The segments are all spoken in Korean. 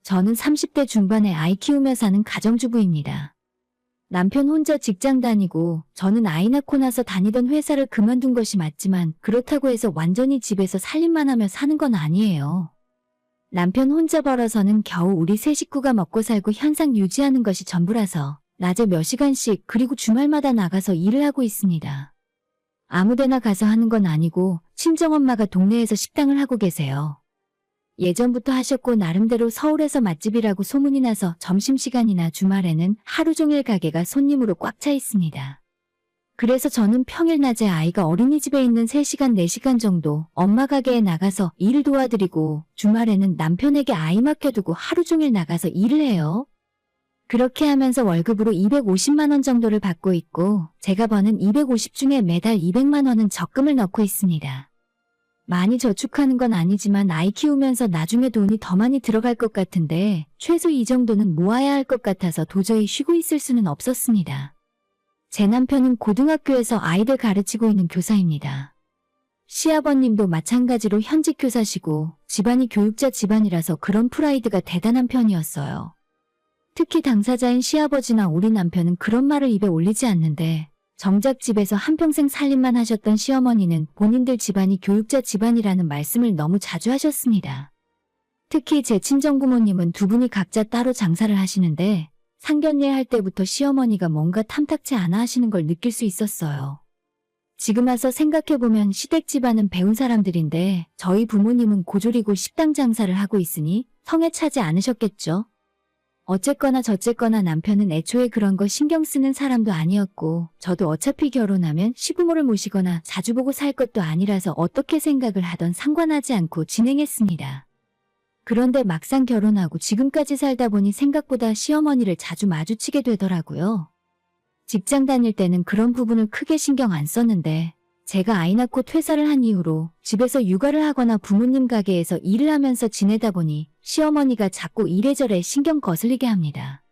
저는 30대 중반에 아이 키우며 사는 가정주부입니다. 남편 혼자 직장 다니고 저는 아이 낳고 나서 다니던 회사를 그만둔 것이 맞지만 그렇다고 해서 완전히 집에서 살림만 하며 사는 건 아니에요. 남편 혼자 벌어서는 겨우 우리 세 식구가 먹고 살고 현상 유지하는 것이 전부라서 낮에 몇 시간씩 그리고 주말마다 나가서 일을 하고 있습니다. 아무데나 가서 하는 건 아니고 친정엄마가 동네에서 식당을 하고 계세요. 예전부터 하셨고 나름대로 서울에서 맛집이라고 소문이 나서 점심시간이나 주말에는 하루 종일 가게가 손님으로 꽉 차 있습니다. 그래서 저는 평일 낮에 아이가 어린이집에 있는 3시간, 4시간 정도 엄마 가게에 나가서 일을 도와드리고 주말에는 남편에게 아이 맡겨두고 하루 종일 나가서 일을 해요. 그렇게 하면서 월급으로 250만 원 정도를 받고 있고 제가 버는 250 중에 매달 200만 원은 적금을 넣고 있습니다. 많이 저축하는 건 아니지만 아이 키우면서 나중에 돈이 더 많이 들어갈 것 같은데 최소 이 정도는 모아야 할 것 같아서 도저히 쉬고 있을 수는 없었습니다. 제 남편은 고등학교에서 아이들 가르치고 있는 교사입니다. 시아버님도 마찬가지로 현직 교사시고 집안이 교육자 집안이라서 그런 프라이드가 대단한 편이었어요. 특히 당사자인 시아버지나 우리 남편은 그런 말을 입에 올리지 않는데 정작 집에서 한평생 살림만 하셨던 시어머니는 본인들 집안이 교육자 집안이라는 말씀을 너무 자주 하셨습니다. 특히 제 친정부모님은 두 분이 각자 따로 장사를 하시는데 상견례 할 때부터 시어머니가 뭔가 탐탁치 않아 하시는 걸 느낄 수 있었어요. 지금 와서 생각해보면 시댁 집안은 배운 사람들인데 저희 부모님은 고졸이고 식당 장사를 하고 있으니 성에 차지 않으셨겠죠? 어쨌거나 저쨌거나 남편은 애초에 그런 거 신경 쓰는 사람도 아니었고 저도 어차피 결혼하면 시부모를 모시거나 자주 보고 살 것도 아니라서 어떻게 생각을 하던 상관하지 않고 진행했습니다. 그런데 막상 결혼하고 지금까지 살다 보니 생각보다 시어머니를 자주 마주치게 되더라고요. 직장 다닐 때는 그런 부분을 크게 신경 안 썼는데 제가 아이 낳고 퇴사를 한 이후로 집에서 육아를 하거나 부모님 가게에서 일을 하면서 지내다 보니 시어머니가 자꾸 이래저래 신경 거슬리게 합니다.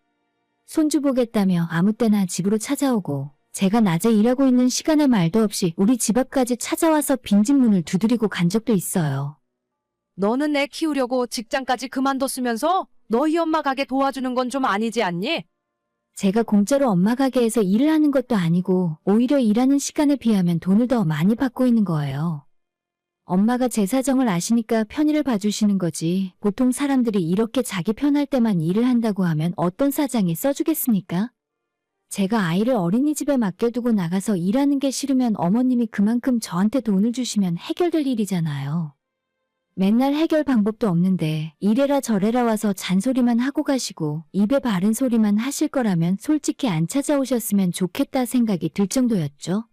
손주 보겠다며 아무 때나 집으로 찾아오고 제가 낮에 일하고 있는 시간에 말도 없이 우리 집 앞까지 찾아와서 빈집 문을 두드리고 간 적도 있어요. 너는 애 키우려고 직장까지 그만뒀으면서 너희 엄마 가게 도와주는 건 좀 아니지 않니? 제가 공짜로 엄마 가게에서 일을 하는 것도 아니고 오히려 일하는 시간에 비하면 돈을 더 많이 받고 있는 거예요. 엄마가 제 사정을 아시니까 편의를 봐주시는 거지 보통 사람들이 이렇게 자기 편할 때만 일을 한다고 하면 어떤 사장이 써주겠습니까? 제가 아이를 어린이집에 맡겨두고 나가서 일하는 게 싫으면 어머님이 그만큼 저한테 돈을 주시면 해결될 일이잖아요. 맨날 해결 방법도 없는데 이래라 저래라 와서 잔소리만 하고 가시고 입에 바른 소리만 하실 거라면 솔직히 안 찾아오셨으면 좋겠다 생각이 들 정도였죠.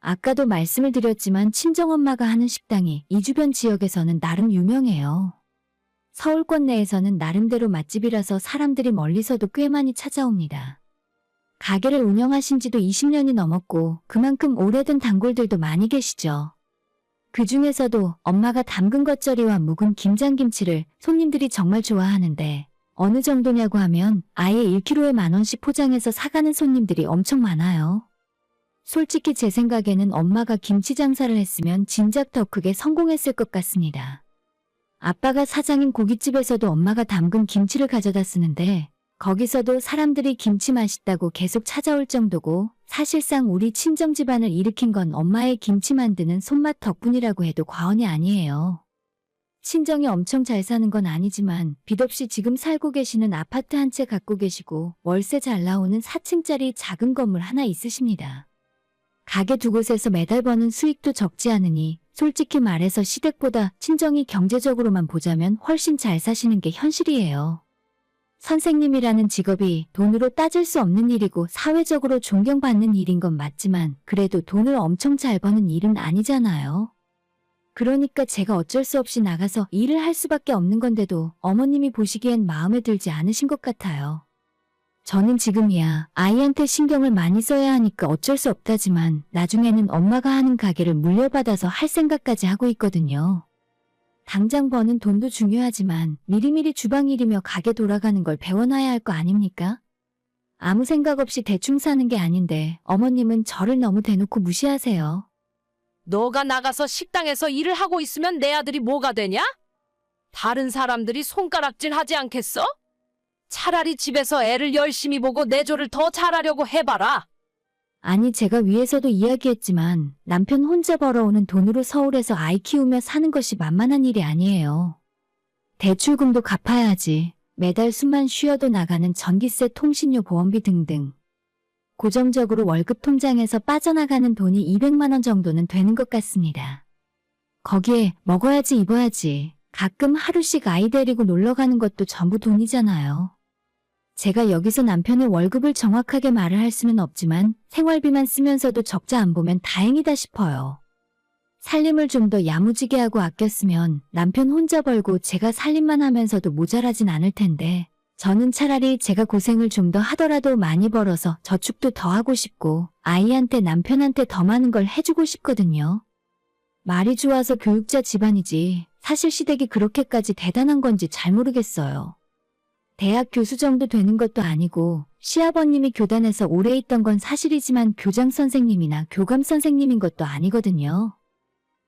아까도 말씀을 드렸지만 친정엄마가 하는 식당이 이 주변 지역에서는 나름 유명해요. 서울권 내에서는 나름대로 맛집이라서 사람들이 멀리서도 꽤 많이 찾아옵니다. 가게를 운영하신 지도 20년이 넘었고 그만큼 오래된 단골들도 많이 계시죠. 그 중에서도 엄마가 담근 겉절이와 묵은 김장김치를 손님들이 정말 좋아하는데 어느 정도냐고 하면 아예 1kg에 10,000원씩 포장해서 사가는 손님들이 엄청 많아요. 솔직히 제 생각에는 엄마가 김치 장사를 했으면 진작 더 크게 성공했을 것 같습니다. 아빠가 사장인 고깃집에서도 엄마가 담근 김치를 가져다 쓰는데 거기서도 사람들이 김치 맛있다고 계속 찾아올 정도고 사실상 우리 친정 집안을 일으킨 건 엄마의 김치 만드는 손맛 덕분이라고 해도 과언이 아니에요. 친정이 엄청 잘 사는 건 아니지만 빚 없이 지금 살고 계시는 아파트 한 채 갖고 계시고 월세 잘 나오는 4층짜리 작은 건물 하나 있으십니다. 가게 두 곳에서 매달 버는 수익도 적지 않으니 솔직히 말해서 시댁보다 친정이 경제적으로만 보자면 훨씬 잘 사시는 게 현실이에요. 선생님이라는 직업이 돈으로 따질 수 없는 일이고 사회적으로 존경받는 일인 건 맞지만 그래도 돈을 엄청 잘 버는 일은 아니잖아요. 그러니까 제가 어쩔 수 없이 나가서 일을 할 수밖에 없는 건데도 어머님이 보시기엔 마음에 들지 않으신 것 같아요. 저는 지금이야 아이한테 신경을 많이 써야 하니까 어쩔 수 없다지만 나중에는 엄마가 하는 가게를 물려받아서 할 생각까지 하고 있거든요. 당장 버는 돈도 중요하지만 미리미리 주방 일이며 가게 돌아가는 걸 배워놔야 할 거 아닙니까? 아무 생각 없이 대충 사는 게 아닌데 어머님은 저를 너무 대놓고 무시하세요. 너가 나가서 식당에서 일을 하고 있으면 내 아들이 뭐가 되냐? 다른 사람들이 손가락질 하지 않겠어? 차라리 집에서 애를 열심히 보고 내조를 더 잘하려고 해봐라. 아니, 제가 위에서도 이야기했지만 남편 혼자 벌어오는 돈으로 서울에서 아이 키우며 사는 것이 만만한 일이 아니에요. 대출금도 갚아야지. 매달 숨만 쉬어도 나가는 전기세, 통신료, 보험비 등등. 고정적으로 월급 통장에서 빠져나가는 돈이 200만 원 정도는 되는 것 같습니다. 거기에 먹어야지 입어야지. 가끔 하루씩 아이 데리고 놀러 가는 것도 전부 돈이잖아요. 제가 여기서 남편의 월급을 정확하게 말을 할 수는 없지만 생활비만 쓰면서도 적자 안 보면 다행이다 싶어요. 살림을 좀 더 야무지게 하고 아꼈으면 남편 혼자 벌고 제가 살림만 하면서도 모자라진 않을 텐데, 저는 차라리 제가 고생을 좀 더 하더라도 많이 벌어서 저축도 더 하고 싶고 아이한테 남편한테 더 많은 걸 해주고 싶거든요. 말이 좋아서 교육자 집안이지 사실 시댁이 그렇게까지 대단한 건지 잘 모르겠어요. 대학 교수 정도 되는 것도 아니고 시아버님이 교단에서 오래 있던 건 사실이지만 교장 선생님이나 교감 선생님인 것도 아니거든요.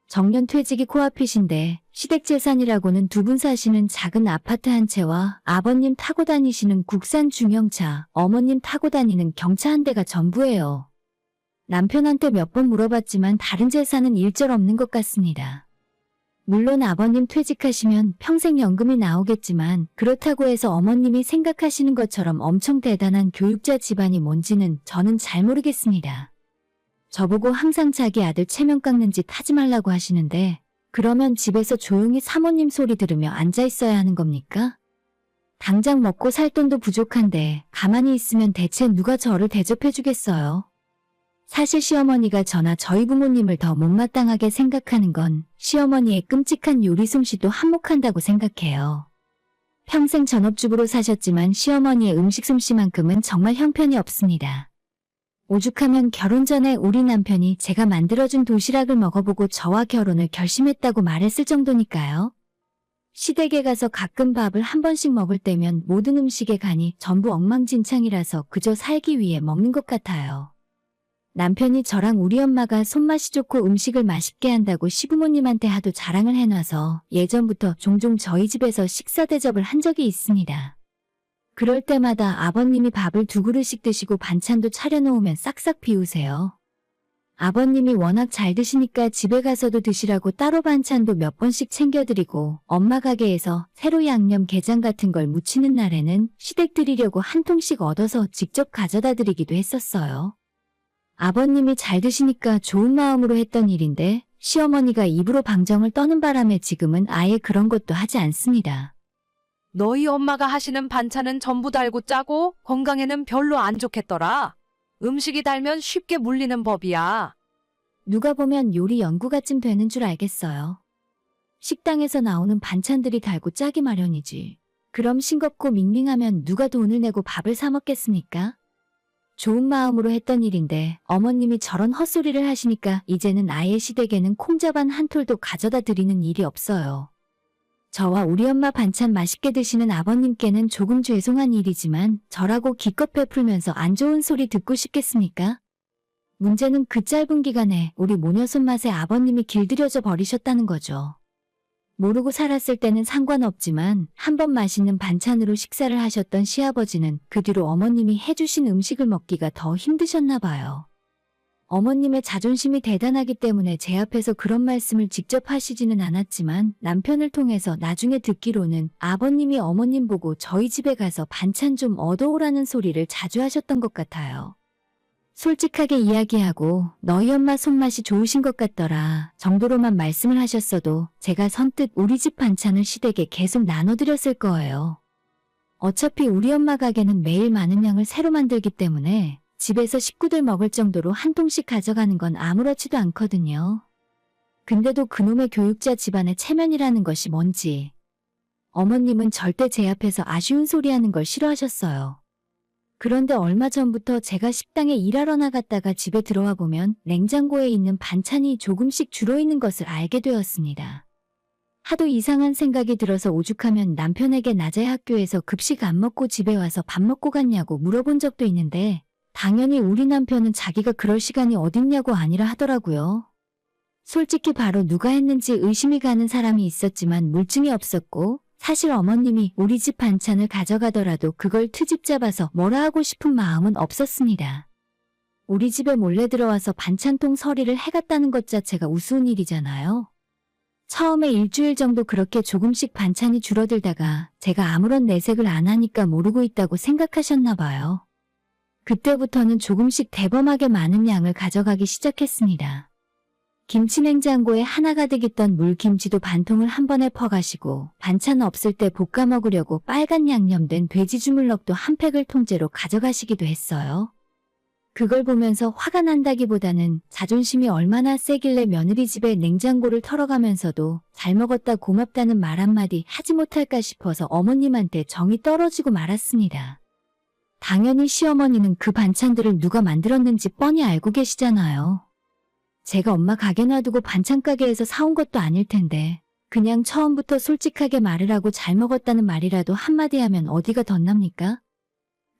정년 퇴직이 코앞이신데 시댁 재산이라고는 두 분 사시는 작은 아파트 한 채와 아버님 타고 다니시는 국산 중형차, 어머님 타고 다니는 경차 한 대가 전부예요. 남편한테 몇 번 물어봤지만 다른 재산은 일절 없는 것 같습니다. 물론 아버님 퇴직하시면 평생 연금이 나오겠지만 그렇다고 해서 어머님이 생각하시는 것처럼 엄청 대단한 교육자 집안이 뭔지는 저는 잘 모르겠습니다. 저보고 항상 자기 아들 체면 깎는 짓 하지 말라고 하시는데, 그러면 집에서 조용히 사모님 소리 들으며 앉아 있어야 하는 겁니까? 당장 먹고 살 돈도 부족한데 가만히 있으면 대체 누가 저를 대접해 주겠어요? 사실 시어머니가 저나 저희 부모님을 더 못마땅하게 생각하는 건 시어머니의 끔찍한 요리 솜씨도 한몫한다고 생각해요. 평생 전업주부로 사셨지만 시어머니의 음식 솜씨만큼은 정말 형편이 없습니다. 오죽하면 결혼 전에 우리 남편이 제가 만들어준 도시락을 먹어보고 저와 결혼을 결심했다고 말했을 정도니까요. 시댁에 가서 가끔 밥을 한 번씩 먹을 때면 모든 음식의 간이 전부 엉망진창이라서 그저 살기 위해 먹는 것 같아요. 남편이 저랑 우리 엄마가 손맛이 좋고 음식을 맛있게 한다고 시부모님한테 하도 자랑을 해놔서 예전부터 종종 저희 집에서 식사 대접을 한 적이 있습니다. 그럴 때마다 아버님이 밥을 두 그릇씩 드시고 반찬도 차려놓으면 싹싹 비우세요. 아버님이 워낙 잘 드시니까 집에 가서도 드시라고 따로 반찬도 몇 번씩 챙겨드리고, 엄마 가게에서 새로 양념 게장 같은 걸 무치는 날에는 시댁 드리려고 한 통씩 얻어서 직접 가져다 드리기도 했었어요. 아버님이 잘 드시니까 좋은 마음으로 했던 일인데 시어머니가 입으로 방정을 떠는 바람에 지금은 아예 그런 것도 하지 않습니다. 너희 엄마가 하시는 반찬은 전부 달고 짜고 건강에는 별로 안 좋겠더라. 음식이 달면 쉽게 물리는 법이야. 누가 보면 요리 연구가쯤 되는 줄 알겠어요. 식당에서 나오는 반찬들이 달고 짜기 마련이지. 그럼 싱겁고 밍밍하면 누가 돈을 내고 밥을 사 먹겠습니까? 좋은 마음으로 했던 일인데 어머님이 저런 헛소리를 하시니까 이제는 아예 시댁에는 콩자반 한 톨도 가져다 드리는 일이 없어요. 저와 우리 엄마 반찬 맛있게 드시는 아버님께는 조금 죄송한 일이지만 저라고 기껏 베풀면서 안 좋은 소리 듣고 싶겠습니까? 문제는 그 짧은 기간에 우리 모녀 손맛에 아버님이 길들여져 버리셨다는 거죠. 모르고 살았을 때는 상관없지만 한 번 맛있는 반찬으로 식사를 하셨던 시아버지는 그 뒤로 어머님이 해주신 음식을 먹기가 더 힘드셨나 봐요. 어머님의 자존심이 대단하기 때문에 제 앞에서 그런 말씀을 직접 하시지는 않았지만 남편을 통해서 나중에 듣기로는 아버님이 어머님 보고 저희 집에 가서 반찬 좀 얻어오라는 소리를 자주 하셨던 것 같아요. 솔직하게 이야기하고 너희 엄마 손맛이 좋으신 것 같더라 정도로만 말씀을 하셨어도 제가 선뜻 우리 집 반찬을 시댁에 계속 나눠드렸을 거예요. 어차피 우리 엄마 가게는 매일 많은 양을 새로 만들기 때문에 집에서 식구들 먹을 정도로 한 통씩 가져가는 건 아무렇지도 않거든요. 근데도 그놈의 교육자 집안의 체면이라는 것이 뭔지. 어머님은 절대 제 앞에서 아쉬운 소리 하는 걸 싫어하셨어요. 그런데 얼마 전부터 제가 식당에 일하러 나갔다가 집에 들어와 보면 냉장고에 있는 반찬이 조금씩 줄어있는 것을 알게 되었습니다. 하도 이상한 생각이 들어서 오죽하면 남편에게 낮에 학교에서 급식 안 먹고 집에 와서 밥 먹고 갔냐고 물어본 적도 있는데 당연히 우리 남편은 자기가 그럴 시간이 어딨냐고 아니라 하더라고요. 솔직히 바로 누가 했는지 의심이 가는 사람이 있었지만 물증이 없었고 사실 어머님이 우리 집 반찬을 가져가더라도 그걸 트집 잡아서 뭐라 하고 싶은 마음은 없었습니다. 우리 집에 몰래 들어와서 반찬통 서리를 해갔다는 것 자체가 우스운 일이잖아요. 처음에 일주일 정도 그렇게 조금씩 반찬이 줄어들다가 제가 아무런 내색을 안 하니까 모르고 있다고 생각하셨나 봐요. 그때부터는 조금씩 대범하게 많은 양을 가져가기 시작했습니다. 김치 냉장고에 하나 가득 있던 물김치도 반통을 한 번에 퍼가시고 반찬 없을 때 볶아 먹으려고 빨간 양념된 돼지 주물럭도 한 팩을 통째로 가져가시기도 했어요. 그걸 보면서 화가 난다기보다는 자존심이 얼마나 세길래 며느리 집에 냉장고를 털어가면서도 잘 먹었다 고맙다는 말 한마디 하지 못할까 싶어서 어머님한테 정이 떨어지고 말았습니다. 당연히 시어머니는 그 반찬들을 누가 만들었는지 뻔히 알고 계시잖아요. 제가 엄마 가게 놔두고 반찬 가게에서 사온 것도 아닐 텐데 그냥 처음부터 솔직하게 말을 하고 잘 먹었다는 말이라도 한마디 하면 어디가 덧납니까?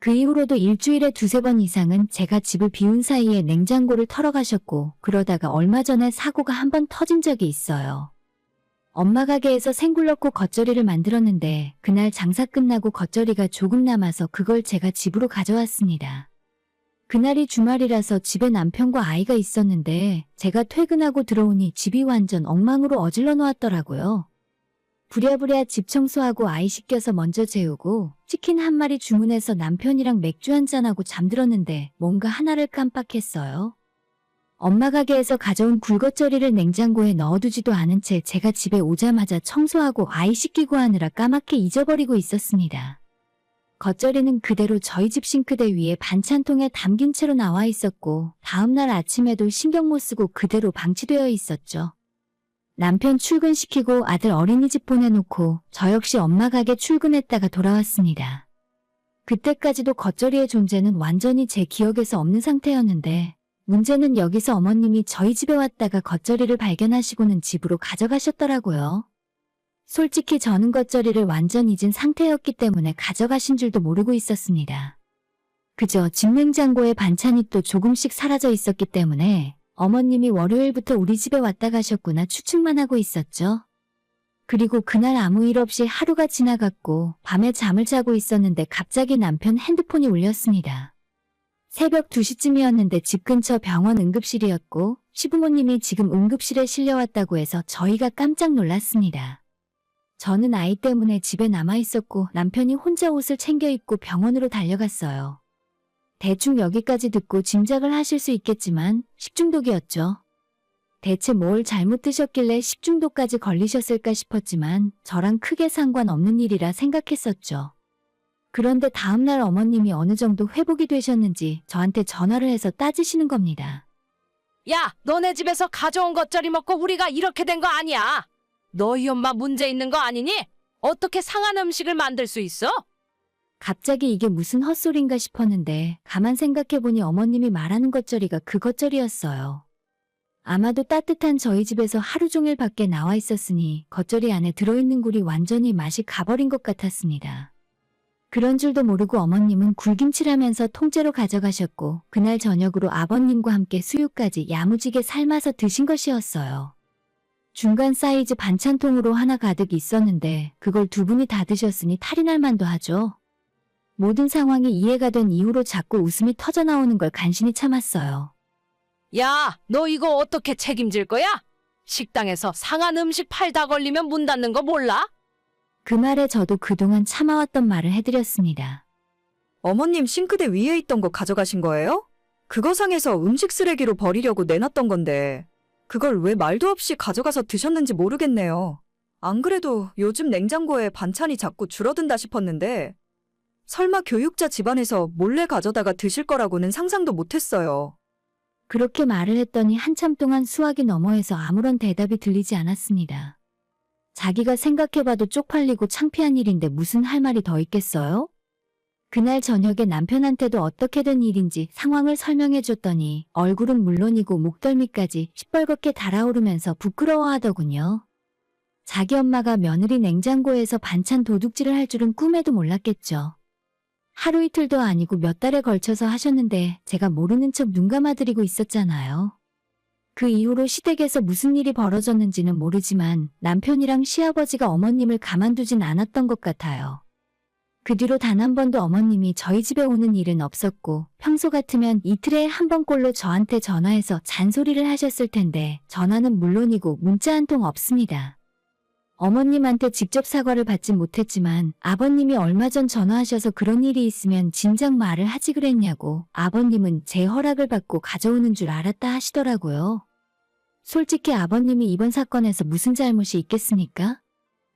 그 이후로도 일주일에 두세 번 이상은 제가 집을 비운 사이에 냉장고를 털어가셨고 그러다가 얼마 전에 사고가 한 번 터진 적이 있어요. 엄마 가게에서 생굴 넣고 겉절이를 만들었는데 그날 장사 끝나고 겉절이가 조금 남아서 그걸 제가 집으로 가져왔습니다. 그날이 주말이라서 집에 남편과 아이가 있었는데 제가 퇴근하고 들어오니 집이 완전 엉망으로 어질러 놓았더라고요. 부랴부랴 집 청소하고 아이 씻겨서 먼저 재우고 치킨 한 마리 주문해서 남편이랑 맥주 한잔하고 잠들었는데 뭔가 하나를 깜빡했어요. 엄마 가게에서 가져온 굴겉절이를 냉장고에 넣어두지도 않은 채 제가 집에 오자마자 청소하고 아이 씻기고 하느라 까맣게 잊어버리고 있었습니다. 겉절이는 그대로 저희 집 싱크대 위에 반찬통에 담긴 채로 나와 있었고 다음날 아침에도 신경 못 쓰고 그대로 방치되어 있었죠. 남편 출근시키고 아들 어린이집 보내놓고 저 역시 엄마 가게 출근했다가 돌아왔습니다. 그때까지도 겉절이의 존재는 완전히 제 기억에서 없는 상태였는데 문제는 여기서 어머님이 저희 집에 왔다가 겉절이를 발견하시고는 집으로 가져가셨더라고요. 솔직히 저는 겉절이를 완전 잊은 상태였기 때문에 가져가신 줄도 모르고 있었습니다. 그저 집 냉장고에 반찬이 또 조금씩 사라져 있었기 때문에 어머님이 월요일부터 우리 집에 왔다 가셨구나 추측만 하고 있었죠. 그리고 그날 아무 일 없이 하루가 지나갔고 밤에 잠을 자고 있었는데 갑자기 남편 핸드폰이 울렸습니다. 새벽 2시쯤이었는데 집 근처 병원 응급실이었고 시부모님이 지금 응급실에 실려왔다고 해서 저희가 깜짝 놀랐습니다. 저는 아이 때문에 집에 남아 있었고 남편이 혼자 옷을 챙겨 입고 병원으로 달려갔어요. 대충 여기까지 듣고 짐작을 하실 수 있겠지만 식중독이었죠. 대체 뭘 잘못 드셨길래 식중독까지 걸리셨을까 싶었지만 저랑 크게 상관없는 일이라 생각했었죠. 그런데 다음날 어머님이 어느 정도 회복이 되셨는지 저한테 전화를 해서 따지시는 겁니다. 야, 너네 집에서 가져온 겉절이 먹고 우리가 이렇게 된 거 아니야. 너희 엄마 문제 있는 거 아니니? 어떻게 상한 음식을 만들 수 있어? 갑자기 이게 무슨 헛소린가 싶었는데 가만 생각해보니 어머님이 말하는 겉절이가 그 겉절이였어요. 아마도 따뜻한 저희 집에서 하루 종일 밖에 나와 있었으니 겉절이 안에 들어있는 굴이 완전히 맛이 가버린 것 같았습니다. 그런 줄도 모르고 어머님은 굴김치라면서 통째로 가져가셨고 그날 저녁으로 아버님과 함께 수육까지 야무지게 삶아서 드신 것이었어요. 중간 사이즈 반찬통으로 하나 가득 있었는데 그걸 두 분이 다 드셨으니 탈이 날 만도 하죠. 모든 상황이 이해가 된 이후로 자꾸 웃음이 터져나오는 걸 간신히 참았어요. 야, 너 이거 어떻게 책임질 거야? 식당에서 상한 음식 팔다 걸리면 문 닫는 거 몰라? 그 말에 저도 그동안 참아왔던 말을 해드렸습니다. 어머님 싱크대 위에 있던 거 가져가신 거예요? 그거 상해서 음식 쓰레기로 버리려고 내놨던 건데 그걸 왜 말도 없이 가져가서 드셨는지 모르겠네요. 안 그래도 요즘 냉장고에 반찬이 자꾸 줄어든다 싶었는데 설마 교육자 집안에서 몰래 가져다가 드실 거라고는 상상도 못했어요. 그렇게 말을 했더니 한참 동안 수화기 너머에서 아무런 대답이 들리지 않았습니다. 자기가 생각해봐도 쪽팔리고 창피한 일인데 무슨 할 말이 더 있겠어요? 그날 저녁에 남편한테도 어떻게 된 일인지 상황을 설명해줬더니 얼굴은 물론이고 목덜미까지 시뻘겋게 달아오르면서 부끄러워하더군요. 자기 엄마가 며느리 냉장고에서 반찬 도둑질을 할 줄은 꿈에도 몰랐겠죠. 하루 이틀도 아니고 몇 달에 걸쳐서 하셨는데 제가 모르는 척 눈 감아드리고 있었잖아요. 그 이후로 시댁에서 무슨 일이 벌어졌는지는 모르지만 남편이랑 시아버지가 어머님을 가만두진 않았던 것 같아요. 그 뒤로 단 한 번도 어머님이 저희 집에 오는 일은 없었고 평소 같으면 이틀에 한 번꼴로 저한테 전화해서 잔소리를 하셨을 텐데 전화는 물론이고 문자 한 통 없습니다. 어머님한테 직접 사과를 받진 못했지만 아버님이 얼마 전 전화하셔서 그런 일이 있으면 진작 말을 하지 그랬냐고 아버님은 제 허락을 받고 가져오는 줄 알았다 하시더라고요. 솔직히 아버님이 이번 사건에서 무슨 잘못이 있겠습니까?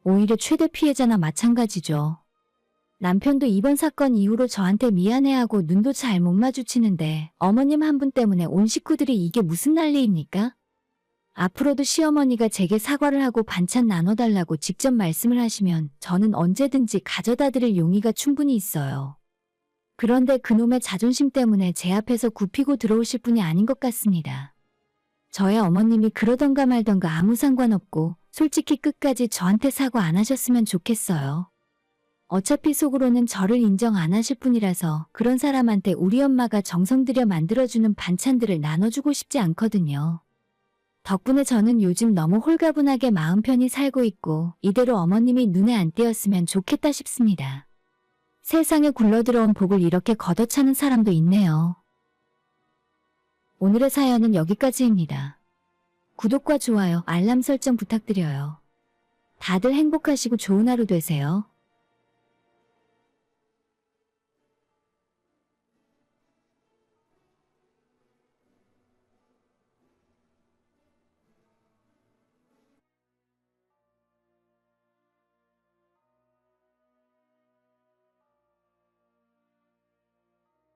오히려 최대 피해자나 마찬가지죠. 남편도 이번 사건 이후로 저한테 미안해하고 눈도 잘 못 마주치는데 어머님 한 분 때문에 온 식구들이 이게 무슨 난리입니까? 앞으로도 시어머니가 제게 사과를 하고 반찬 나눠달라고 직접 말씀을 하시면 저는 언제든지 가져다 드릴 용의가 충분히 있어요. 그런데 그놈의 자존심 때문에 제 앞에서 굽히고 들어오실 분이 아닌 것 같습니다. 저의 어머님이 그러던가 말던가 아무 상관없고 솔직히 끝까지 저한테 사과 안 하셨으면 좋겠어요. 어차피 속으로는 저를 인정 안 하실 분이라서 그런 사람한테 우리 엄마가 정성 들여 만들어주는 반찬들을 나눠주고 싶지 않거든요. 덕분에 저는 요즘 너무 홀가분하게 마음 편히 살고 있고 이대로 어머님이 눈에 안 띄었으면 좋겠다 싶습니다. 세상에 굴러들어온 복을 이렇게 걷어차는 사람도 있네요. 오늘의 사연은 여기까지입니다. 구독과 좋아요, 알람 설정 부탁드려요. 다들 행복하시고 좋은 하루 되세요.